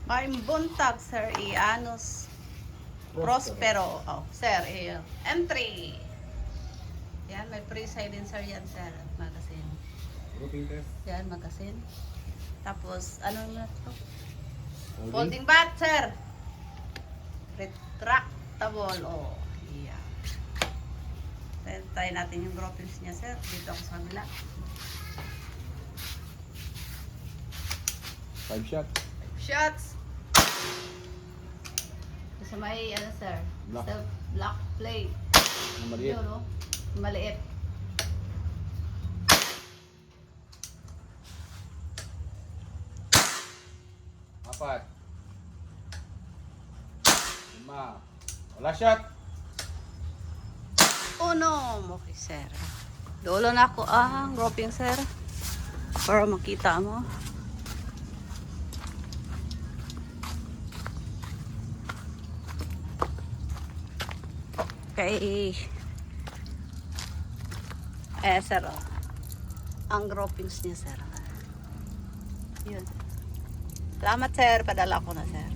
May buntag, Sir Ianos Prospero. Oh, Sir, M3. Yan, may pre-silent sir yan, Sir. Magazine. Grouping test. Yan, magazine. Tapos, ano na to? Folding. Folding bat, Sir. Retractable. Oh, yeah. Then, try natin yung groupings niya, Sir. Dito ako sa kabila. 5 shot. Shots. Sa may, ano, Sir? Block. Sa block plate. Ang maliit. Yun, no? Maliit. Apat. 5. Wala shot. Uno. Okay, Sir. Dulo na ako ang grouping, Sir. Para makita mo. Okay. Sir, oh. Ang groupings niya, Sir. Yun. Salamat, Sir. Padala ko na, Sir.